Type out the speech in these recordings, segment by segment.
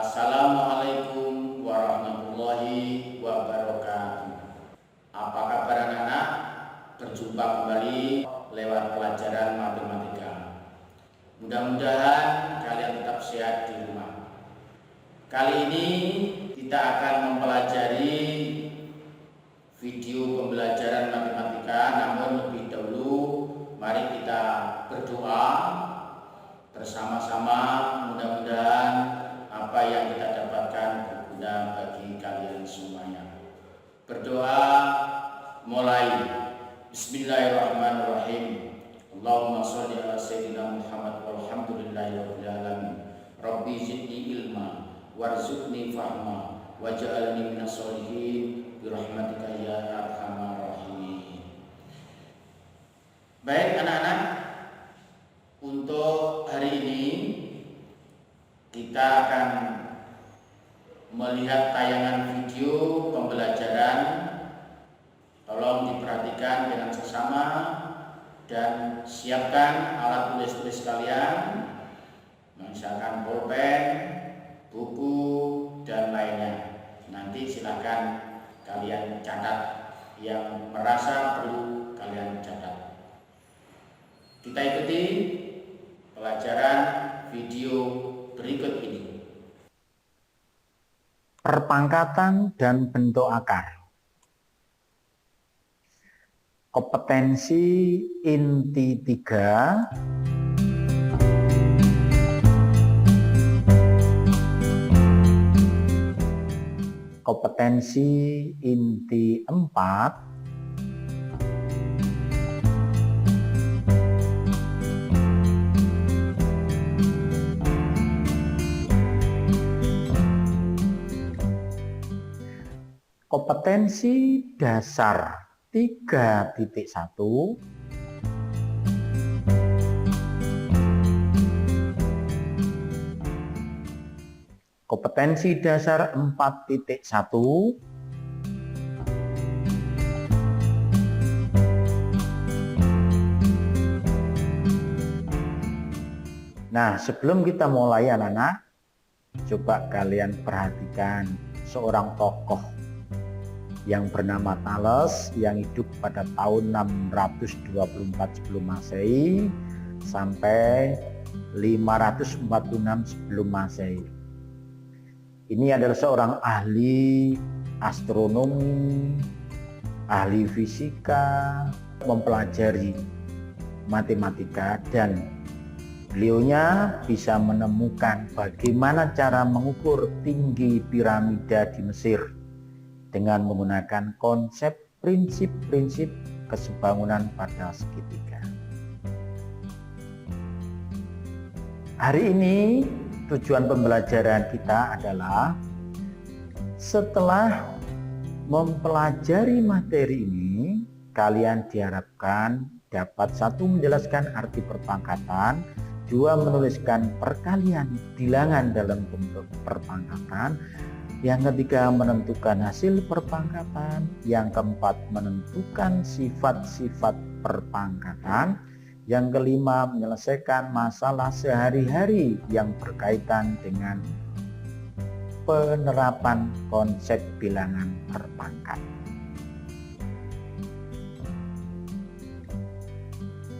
Assalamualaikum warahmatullahi wabarakatuh. Apa kabar anak-anak? Berjumpa kembali lewat pelajaran matematika. Mudah-mudahan kalian tetap sehat di rumah. Kali ini kita akan mempelajari video pembelajaran matematika. Namun lebih dahulu mari kita berdoa bersama-sama, mudah-mudahan apa yang kita dapatkan berguna bagi kalian semuanya. Berdoa mulai. Bismillahirrahmanirrahim. Allahumma sholli ala sayyidina Muhammad walhamdulillahirabbil alamin. Rabbi zidni ilma warzuqni fahma waj'alni minas sholihin birahmatika ya arhamar rahimin. Baik anak-anak, untuk hari ini kita akan melihat tayangan video pembelajaran. Tolong diperhatikan dengan seksama dan siapkan alat tulis-tulis kalian, misalkan pulpen, buku, dan lainnya. Nanti silakan kalian catat yang merasa perlu kalian catat. Kita ikuti pelajaran video berikut ini. Perpangkatan dan bentuk akar. Kompetensi inti 3. Kompetensi inti 4. Kompetensi dasar 3.1. Kompetensi dasar 4.1. Nah, sebelum kita mulai anak-anak, coba kalian perhatikan seorang tokoh yang bernama Thales yang hidup pada tahun 624 sebelum Masehi sampai 546 sebelum Masehi. Ini adalah seorang ahli astronomi, ahli fisika, mempelajari matematika, dan beliaunya bisa menemukan bagaimana cara mengukur tinggi piramida di Mesir dengan menggunakan konsep prinsip-prinsip kesebangunan pada segitiga. Hari ini tujuan pembelajaran kita adalah setelah mempelajari materi ini, kalian diharapkan dapat 1. Menjelaskan arti perpangkatan, 2. Menuliskan perkalian bilangan dalam bentuk perpangkatan, yang ketiga menentukan hasil perpangkatan, yang keempat menentukan sifat-sifat perpangkatan, yang kelima menyelesaikan masalah sehari-hari yang berkaitan dengan penerapan konsep bilangan perpangkat.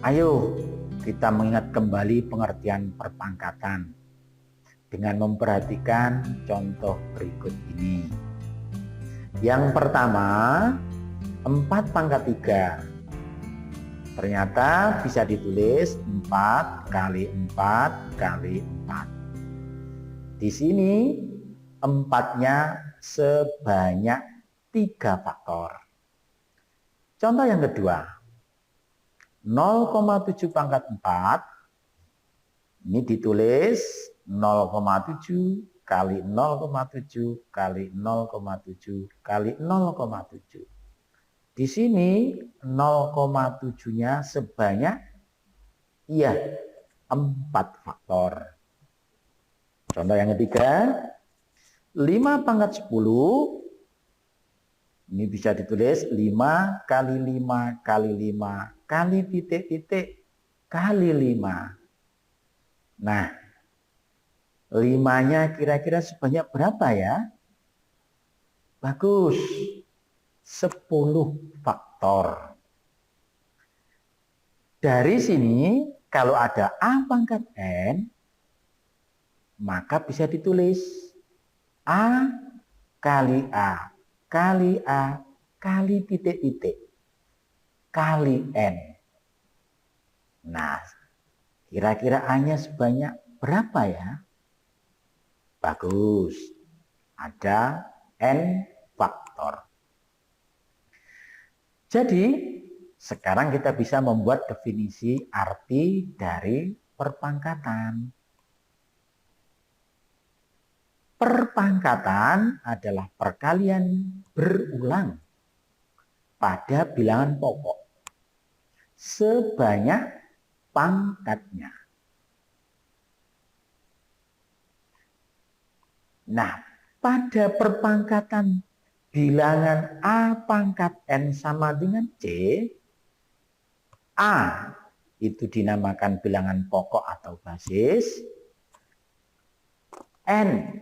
Ayo kita mengingat kembali pengertian perpangkatan dengan memperhatikan contoh berikut ini. Yang pertama, 4/3. Ternyata bisa ditulis 4 kali 4 kali 4. Di sini 4-nya sebanyak 3 faktor. Contoh yang kedua, 0,7/4 ini ditulis 0,7 kali 0,7 kali 0,7 kali 0,7. Di sini 0,7-nya sebanyak 4 faktor. Contoh yang ketiga, 5 pangkat 10 ini bisa ditulis 5 kali 5 kali 5 kali titik-titik kali 5. Nah, 5-nya kira-kira sebanyak berapa ya? Bagus. 10 faktor. Dari sini kalau ada A pangkat N, maka bisa ditulis A kali A kali A kali titik-titik kali N. Nah, kira-kira A-nya sebanyak berapa ya? Bagus. Ada N faktor. Jadi, sekarang kita bisa membuat definisi arti dari perpangkatan. Perpangkatan adalah perkalian berulang pada bilangan pokok sebanyak pangkatnya. Nah, pada perpangkatan bilangan A pangkat N sama dengan C, A itu dinamakan bilangan pokok atau basis, N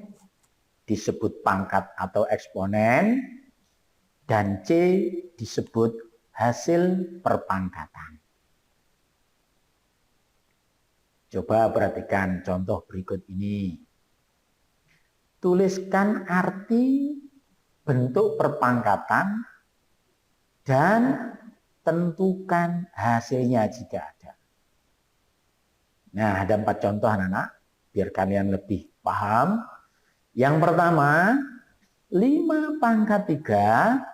disebut pangkat atau eksponen, dan C disebut hasil perpangkatan. Coba perhatikan contoh berikut ini. Tuliskan arti bentuk perpangkatan dan tentukan hasilnya jika ada. Nah, ada 4 contoh anak-anak, biar kalian lebih paham. Yang pertama, 5 pangkat 3,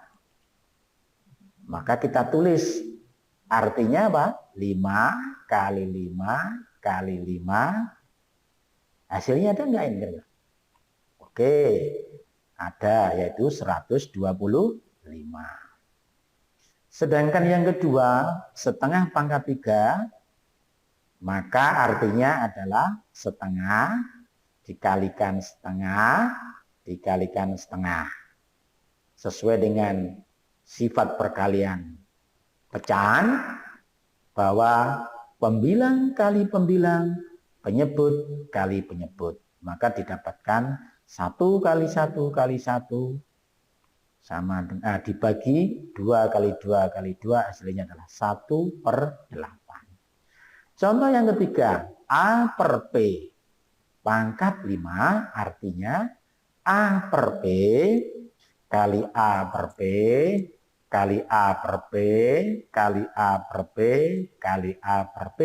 maka kita tulis artinya apa? 5 kali 5 kali 5, hasilnya ada enggak ini? Oke. Ada, yaitu 125. Sedangkan yang kedua, setengah pangkat 3, maka artinya adalah setengah dikalikan setengah dikalikan setengah. Sesuai dengan sifat perkalian pecahan, bahwa pembilang kali pembilang, penyebut kali penyebut. Maka didapatkan 1 kali 1 kali 1 sama dengan dibagi 2 kali 2 kali 2, hasilnya adalah 1/8. Contoh yang ketiga, A per P pangkat 5, artinya A per P kali A per P kali A per P kali A per P kali A per P.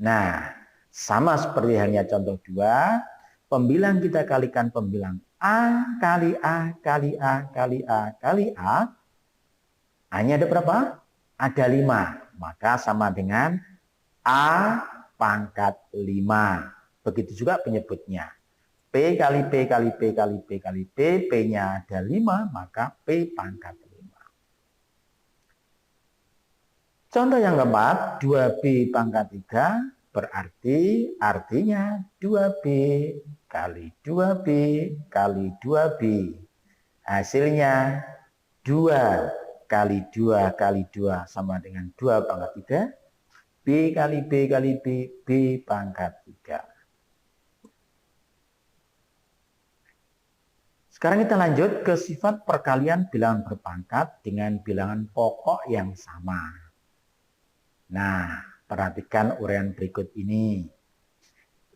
Nah, sama seperti halnya contoh 2, pembilang kita kalikan pembilang A kali A kali A kali A kali A. A-nya ada berapa? Ada 5. Maka sama dengan A pangkat 5. Begitu juga penyebutnya. P kali P kali P kali P kali P. P-nya ada 5, maka P pangkat 5. Contoh yang keempat, 2B pangkat 3. Berarti artinya 2B kali 2B kali 2B. Hasilnya 2 kali 2 kali 2 sama dengan 2 pangkat 3. B kali B kali B, B pangkat 3. Sekarang kita lanjut ke sifat perkalian bilangan berpangkat dengan bilangan pokok yang sama. Nah, perhatikan uraian berikut ini.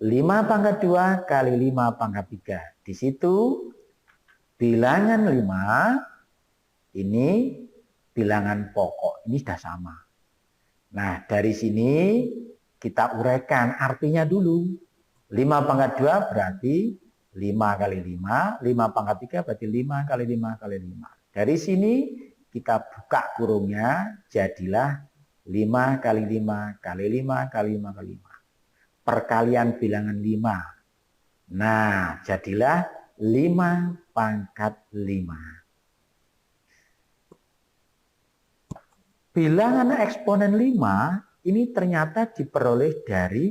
5 pangkat 2 kali 5 pangkat 3. Di situ bilangan 5 ini bilangan pokok. Ini sudah sama. Nah, dari sini kita uraikan artinya dulu. 5 pangkat 2 berarti 5 kali 5. 5 pangkat 3 berarti 5 kali 5 kali 5. Dari sini kita buka kurungnya, jadilah 5 kali 5 kali 5 kali 5 kali 5. Perkalian bilangan 5 Nah, jadilah 5 pangkat 5. Bilangan eksponen 5 ini ternyata diperoleh dari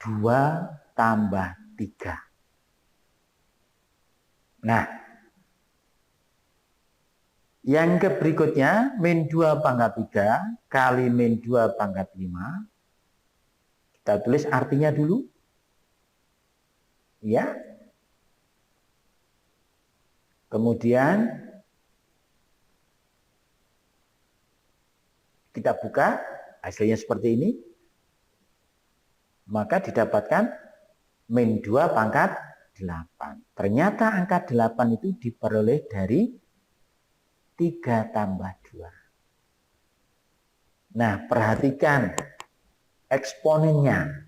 2 tambah 3. Nah, yang berikutnya, min 2 pangkat 3 kali min 2 pangkat 5. Kita tulis artinya dulu. Ya. Kemudian kita buka, hasilnya seperti ini. Maka didapatkan min 2 pangkat 8. Ternyata angka 8 itu diperoleh dari 3 tambah 2. Nah, perhatikan eksponennya.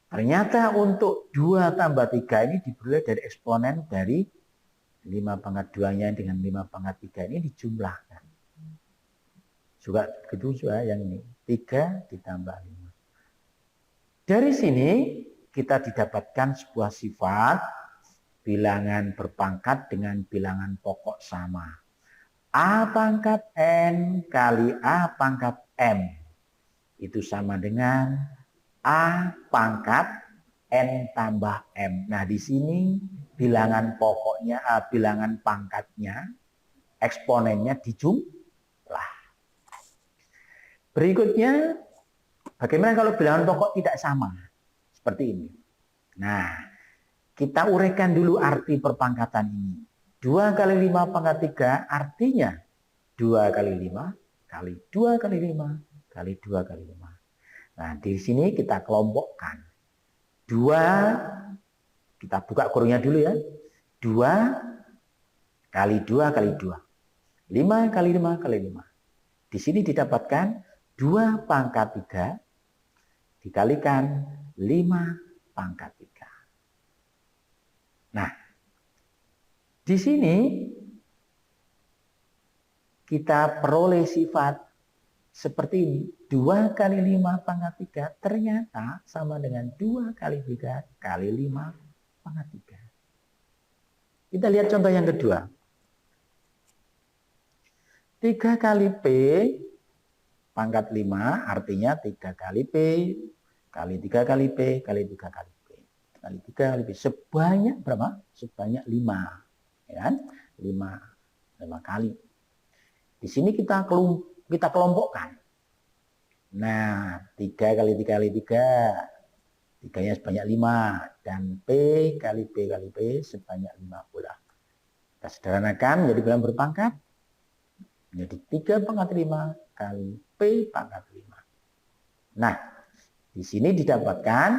Ternyata untuk 2 tambah 3 ini diperoleh dari eksponen dari 5 pangkat 2-nya dengan 5 pangkat 3 ini dijumlahkan. Juga gitu juga yang ini. 3 ditambah 5. Dari sini kita didapatkan sebuah sifat bilangan berpangkat dengan bilangan pokok sama. A pangkat N kali A pangkat M itu sama dengan A pangkat N tambah M. Nah, di sini bilangan pokoknya, bilangan pangkatnya, eksponennya dijumlah. Berikutnya, bagaimana kalau bilangan pokok tidak sama? Seperti ini. Nah, kita uraikan dulu arti perpangkatan ini. 2 kali 5 pangkat 3 artinya 2 kali 5 kali 2 kali 5 kali 2 kali 5. Nah, di sini kita kelompokkan. 2, kita buka kurungnya dulu ya. 2 kali 2 kali 2. 5 kali 5 kali 5. Di sini didapatkan 2 pangkat 3 dikalikan 5 pangkat 3. Nah, di sini kita peroleh sifat seperti ini. 2 kali 5 pangkat 3 ternyata sama dengan 2 kali 3 kali 5 pangkat 3. Kita lihat contoh yang kedua. 3 kali P pangkat 5 artinya 3 kali P kali 3 kali P kali 3 kali P kali 3 kali P. Sebanyak berapa? Sebanyak 5. Ya kan? 5 kali. Di sini kita kelompokkan. Nah, 3 kali 3 kali 3. 3-nya sebanyak 5. Dan P kali P kali P sebanyak 5 pula. Kita sederhanakan menjadi bilangan berpangkat. Menjadi 3 pangkat 5 kali P pangkat 5. Nah, di sini didapatkan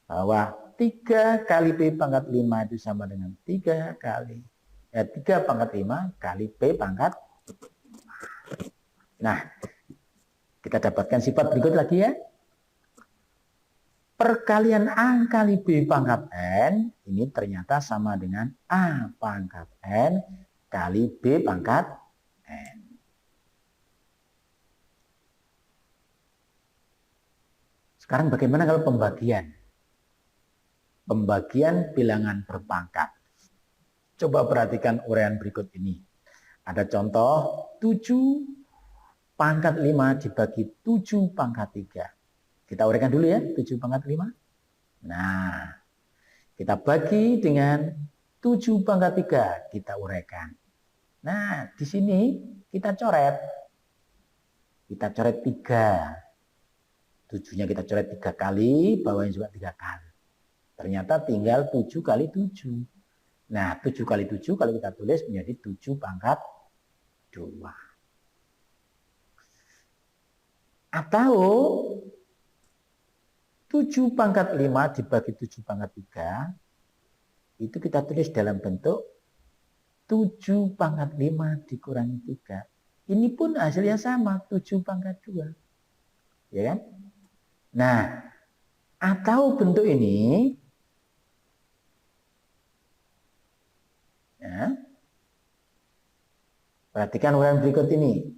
bahwa 3 kali P pangkat 5 itu sama dengan 3 pangkat 5 kali P pangkat 5. Nah, kita dapatkan sifat berikut lagi ya. Perkalian A kali B pangkat N ini ternyata sama dengan A pangkat N kali B pangkat N. Sekarang bagaimana kalau pembagian? Pembagian bilangan berpangkat. Coba perhatikan uraian berikut ini. Ada contoh 7 pangkat 5 dibagi 7 pangkat 3. Kita uraikan dulu ya, 7 pangkat 5. Nah, kita bagi dengan 7 pangkat 3. Kita uraikan. Nah, di sini kita coret. Kita coret 3. 7-nya kita coret 3 kali, bawahnya juga 3 kali. Ternyata tinggal 7 kali 7. Nah, 7 kali 7 kalau kita tulis menjadi 7 pangkat 2. Atau 7 pangkat 5 dibagi 7 pangkat 3, itu kita tulis dalam bentuk 7 pangkat 5 dikurangi 3. Ini pun hasilnya sama, 7 pangkat 2. Ya kan? Nah, atau bentuk ini, ya, perhatikan uraian berikut ini.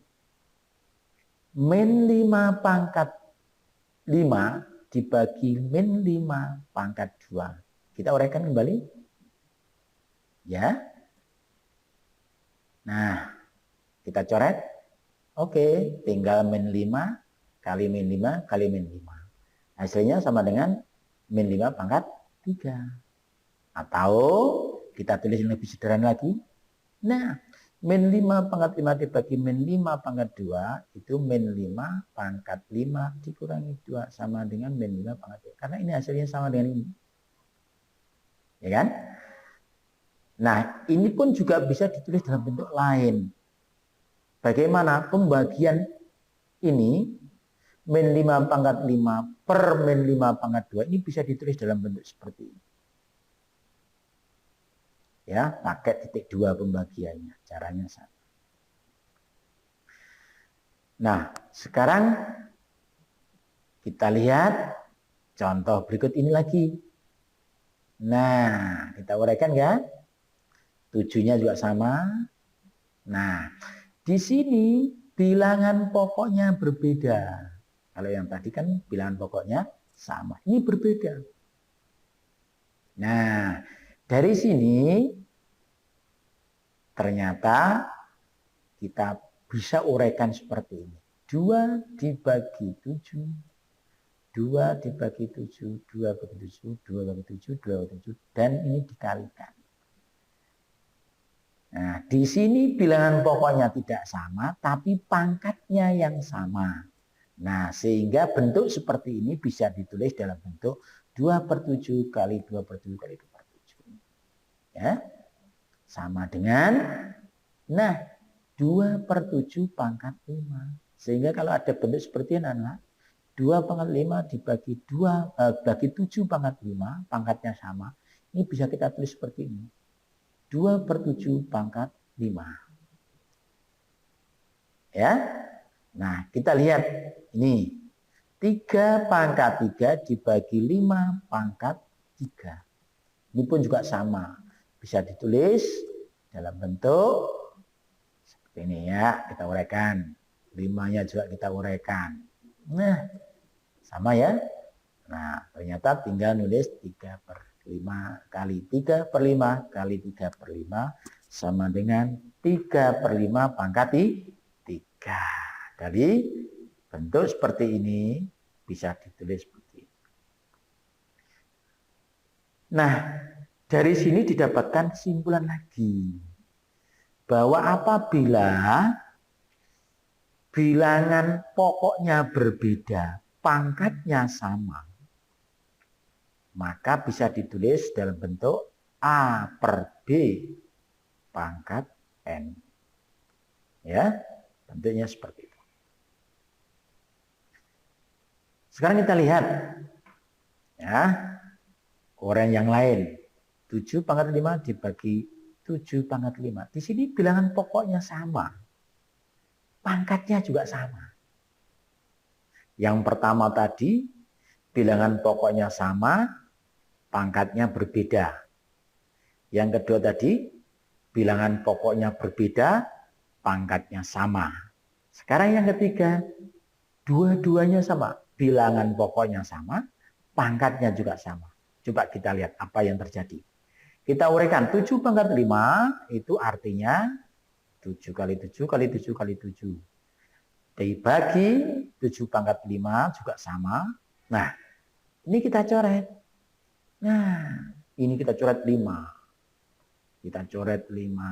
Min 5 pangkat 5 dibagi min 5 pangkat 2. Kita uraikan kembali. Ya. Nah, kita coret. Oke, tinggal min 5 kali min 5 kali min 5. Hasilnya sama dengan min 5 pangkat 3. Atau kita tulis lebih sederhana lagi. Nah, min 5 pangkat 5 dibagi min 5 pangkat 2 itu min 5 pangkat 5 dikurangi 2 sama dengan min 5 pangkat 2. Karena ini hasilnya sama dengan ini. Ya kan? Nah, ini pun juga bisa ditulis dalam bentuk lain. Bagaimana pembagian ini min 5 pangkat 5 per min 5 pangkat 2 ini bisa ditulis dalam bentuk seperti ini. Ya, pakai titik 2 pembagiannya, caranya sama. Nah, sekarang kita lihat contoh berikut ini lagi. Nah, kita uraikan ya. 7-nya juga sama. Nah, di sini bilangan pokoknya berbeda. Kalau yang tadi kan bilangan pokoknya sama. Ini berbeda. Nah, dari sini ternyata kita bisa uraikan seperti ini. 2 dibagi 7. 2 dibagi 7. 2 bagi 7. 2 bagi 7. 2 bagi 7. Dan ini dikalikan. Nah, di sini bilangan pokoknya tidak sama, tapi pangkatnya yang sama. Nah, sehingga bentuk seperti ini bisa ditulis dalam bentuk 2/7 kali 2/7 kali 2/7. Ya, sama dengan, nah, 2/7 pangkat 5. Sehingga kalau ada bentuk seperti ini adalah 2 pangkat 5 dibagi 2, bagi 7 pangkat 5, pangkatnya sama. Ini bisa kita tulis seperti ini. 2/7 pangkat 5. Ya. Nah, kita lihat ini. 3 pangkat 3 dibagi 5 pangkat 3. Ini pun juga sama. Bisa ditulis dalam bentuk seperti ini ya. Kita uraikan. 5-nya juga kita uraikan. Nah, sama ya. Nah, ternyata tinggal nulis 3/5 kali 3/5 kali 3/5 sama dengan 3/5 pangkat 3. Dari bentuk seperti ini bisa ditulis seperti ini. Nah, dari sini didapatkan kesimpulan lagi bahwa apabila bilangan pokoknya berbeda, pangkatnya sama, maka bisa ditulis dalam bentuk A/B pangkat N. Ya, bentuknya seperti itu. Sekarang kita lihat ya, uraian yang lain. 7 pangkat 5 dibagi 7 pangkat 5. Di sini bilangan pokoknya sama. Pangkatnya juga sama. Yang pertama tadi bilangan pokoknya sama, pangkatnya berbeda. Yang kedua tadi, bilangan pokoknya berbeda, pangkatnya sama. Sekarang yang ketiga, dua-duanya sama. Bilangan pokoknya sama, pangkatnya juga sama. Coba kita lihat apa yang terjadi. Kita uraikan 7 pangkat 5, itu artinya 7 kali 7 kali 7 kali 7. Dibagi 7 pangkat 5 juga sama. Nah, ini kita coret. Nah, ini kita coret 5. Kita coret 5.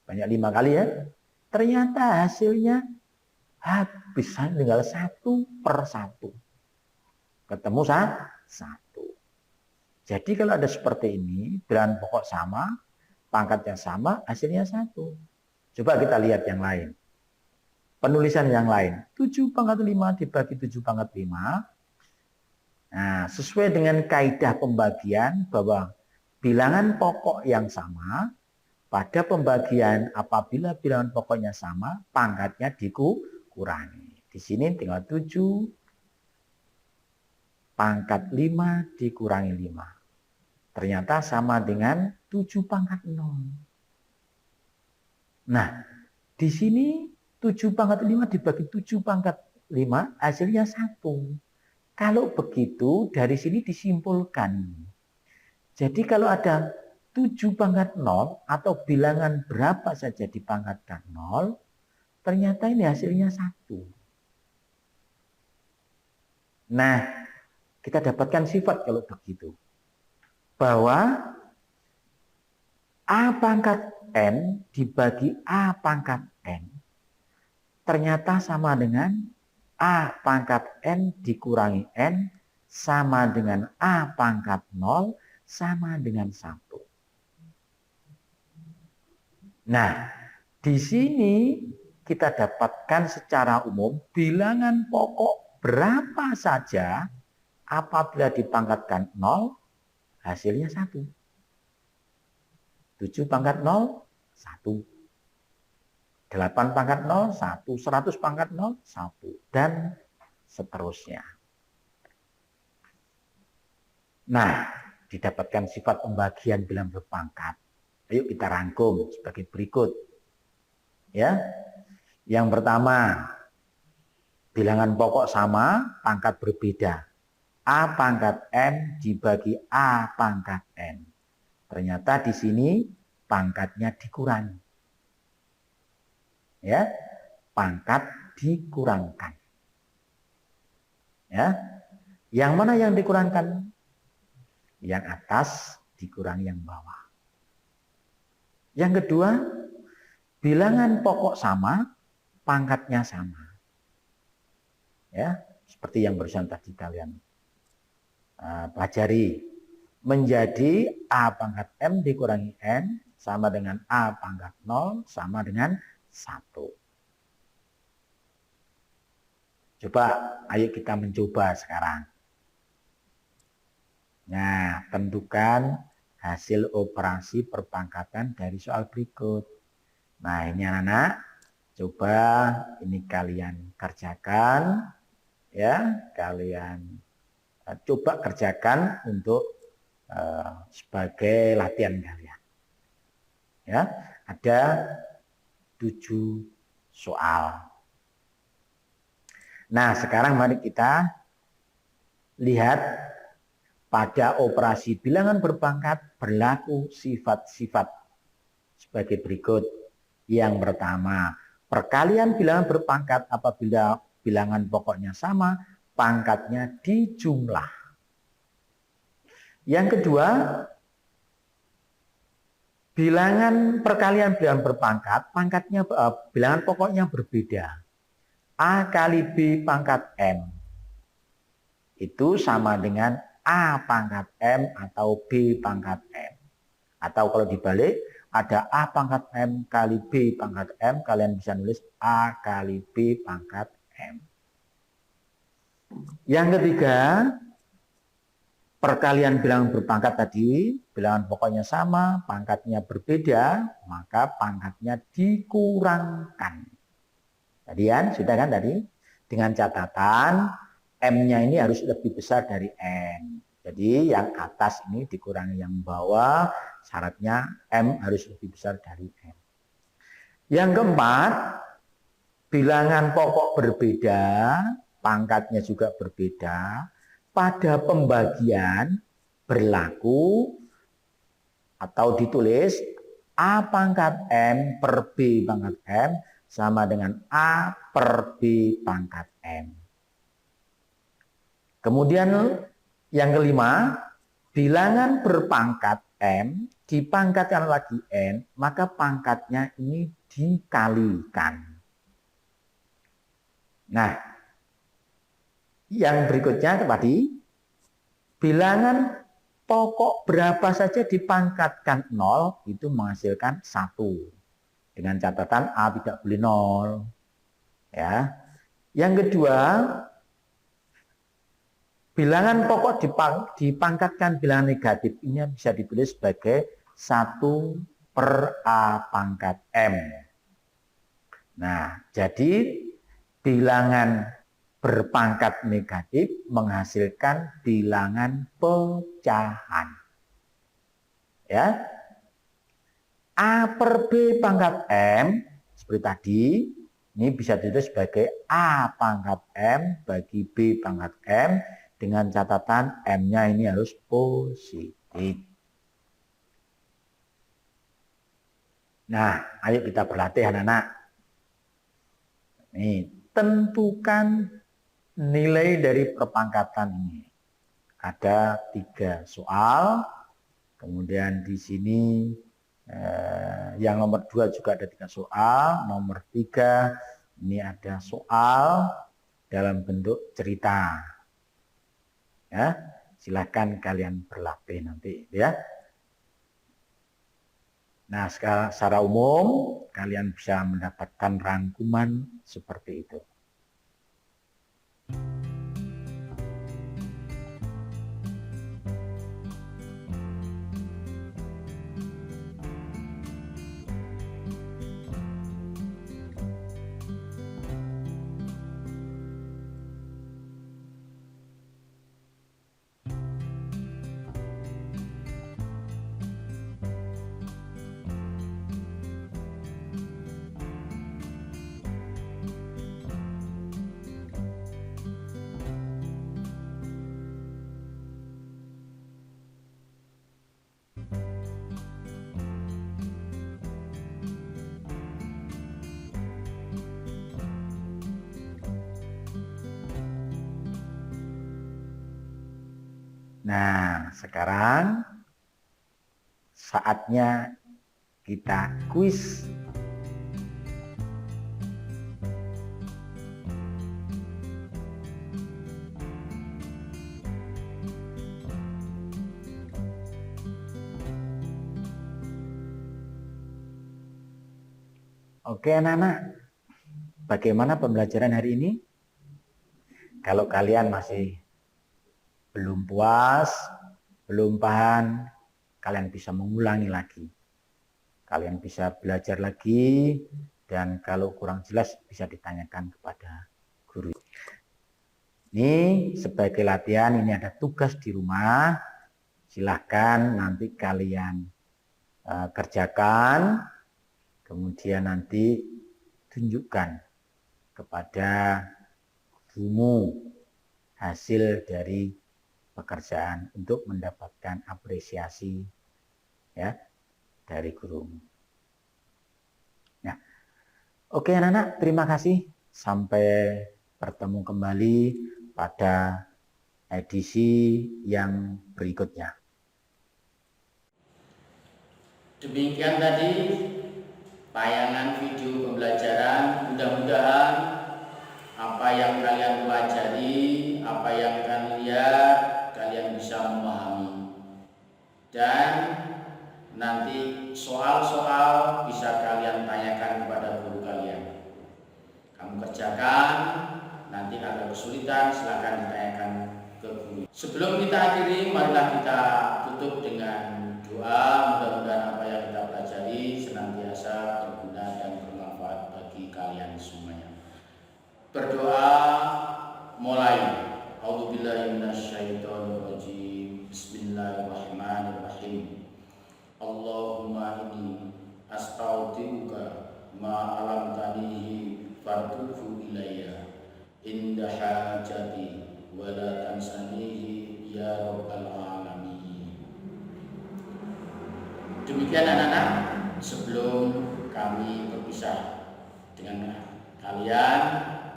Banyak 5 kali ya. Ternyata hasilnya habis tinggal 1/1. Ketemu 1. Jadi kalau ada seperti ini, bilangan pokok sama, pangkatnya sama, hasilnya 1. Coba kita lihat yang lain. Penulisan yang lain. 7 pangkat 5 dibagi 7 pangkat 5. Nah, sesuai dengan kaidah pembagian bahwa bilangan pokok yang sama, pada pembagian apabila bilangan pokoknya sama, pangkatnya dikurangi. Di sini tinggal 7 pangkat 5 dikurangi 5. Ternyata sama dengan 7 pangkat 0. Nah, di sini 7 pangkat 5 dibagi 7 pangkat 5, hasilnya 1. Kalau begitu, dari sini disimpulkan. Jadi kalau ada 7 pangkat 0 atau bilangan berapa saja dipangkatkan 0, ternyata ini hasilnya 1. Nah, kita dapatkan sifat kalau begitu. Bahwa A pangkat N dibagi A pangkat N ternyata sama dengan A pangkat N dikurangi N sama dengan A pangkat 0 sama dengan 1. Nah, di sini kita dapatkan secara umum bilangan pokok berapa saja apabila dipangkatkan 0 hasilnya 1. 7 pangkat 0, 1. 8 pangkat 0, 1. 100 pangkat 0, 1. Dan seterusnya. Nah, didapatkan sifat pembagian bilangan berpangkat. Ayo kita rangkum sebagai berikut. Ya. Yang pertama, bilangan pokok sama, pangkat berbeda. A pangkat N dibagi A pangkat N. Ternyata di sini pangkatnya dikurangi. Ya, pangkat dikurangkan. Ya. Yang mana yang dikurangkan? Yang atas dikurangi yang bawah. Yang kedua, bilangan pokok sama, pangkatnya sama. Ya, seperti yang barusan tadi kalian pelajari. Menjadi A pangkat M dikurangi N sama dengan A pangkat 0 sama dengan 1. Coba, ayo kita mencoba sekarang. Nah, tentukan hasil operasi perpangkatan dari soal berikut. Nah, ini anak-anak, coba ini kalian kerjakan. Ya, kalian coba kerjakan untuk sebagai latihan kalian. Ya, ada 7 soal. Nah, sekarang mari kita lihat pada operasi bilangan berpangkat berlaku sifat-sifat sebagai berikut. Yang pertama, perkalian bilangan berpangkat apabila bilangan pokoknya sama, pangkatnya dijumlah. Yang kedua, perkalian bilangan berpangkat, bilangan pokoknya berbeda. A kali B pangkat M itu sama dengan A pangkat M atau B pangkat M. Atau kalau dibalik, ada A pangkat M kali B pangkat M, kalian bisa nulis A kali B pangkat M. Yang ketiga, perkalian bilangan berpangkat tadi, bilangan pokoknya sama, pangkatnya berbeda, maka pangkatnya dikurangkan. Tadi kan, sudah kan tadi? Dengan catatan, M-nya ini harus lebih besar dari N. Jadi yang atas ini dikurangi yang bawah, syaratnya M harus lebih besar dari N. Yang keempat, bilangan pokok berbeda, pangkatnya juga berbeda, pada pembagian berlaku atau ditulis A pangkat M per B pangkat M sama dengan A per B pangkat M. Kemudian yang kelima, bilangan berpangkat M dipangkatkan lagi N, maka pangkatnya ini dikalikan. Nah, yang berikutnya tadi, bilangan pokok berapa saja dipangkatkan 0 itu menghasilkan 1. Dengan catatan A tidak boleh 0. Ya. Yang kedua, bilangan pokok dipangkatkan bilangan negatif ini bisa ditulis sebagai 1 per A pangkat M. Nah, jadi bilangan berpangkat negatif menghasilkan bilangan pecahan. Ya. A per B pangkat M seperti tadi, ini bisa ditulis sebagai A pangkat M bagi B pangkat M dengan catatan M-nya ini harus positif. Nah, ayo kita berlatih anak-anak. Nih, tentukan nilai dari perpangkatan ini. Ada 3 soal. Kemudian di sini yang nomor 2 juga ada 3 soal. Nomor 3 ini ada soal dalam bentuk cerita. Ya, silahkan kalian berlatih nanti ya. Nah, secara umum kalian bisa mendapatkan rangkuman seperti itu. Nah, sekarang saatnya kita kuis. Oke anak-anak, bagaimana pembelajaran hari ini? Kalau kalian masih belum puas, belum paham, kalian bisa mengulangi lagi. Kalian bisa belajar lagi, dan kalau kurang jelas bisa ditanyakan kepada guru. Ini sebagai latihan, ini ada tugas di rumah. Silahkan nanti kalian kerjakan, kemudian nanti tunjukkan kepada gurumu hasil dari pekerjaan untuk mendapatkan apresiasi ya dari gurumu. Nah, oke anak-anak, terima kasih. Sampai bertemu kembali pada edisi yang berikutnya. Demikian tadi tayangan video pembelajaran. Mudah-mudahan apa yang kalian pelajari, apa yang kalian lihat, kalian bisa memahami. Dan nanti soal-soal bisa kalian tanyakan kepada guru kalian. Kamu kerjakan, nanti ada kesulitan silakan ditanyakan ke guru. Sebelum kita akhiri, marilah kita tutup dengan doa. Mudah-mudahan apa yang kita pelajari senantiasa berguna dan bermanfaat bagi kalian semuanya. Berdoa mulai. A'udzubillahi minasyaitonirrajim. Bismillahirrahmanirrahim. Allahumma inni astaudiruka ma alamtanihi farduhu ilayya inda hajati wa la tansanihi ya rabbal alamin. Demikian anak-anak, sebelum kami berpisah dengan kalian,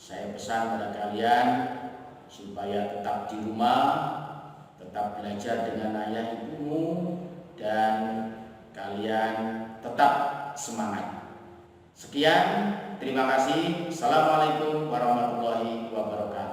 saya pesan pada kalian supaya tetap di rumah, tetap belajar dengan ayah ibumu, dan kalian tetap semangat. Sekian, terima kasih. Assalamualaikum warahmatullahi wabarakatuh.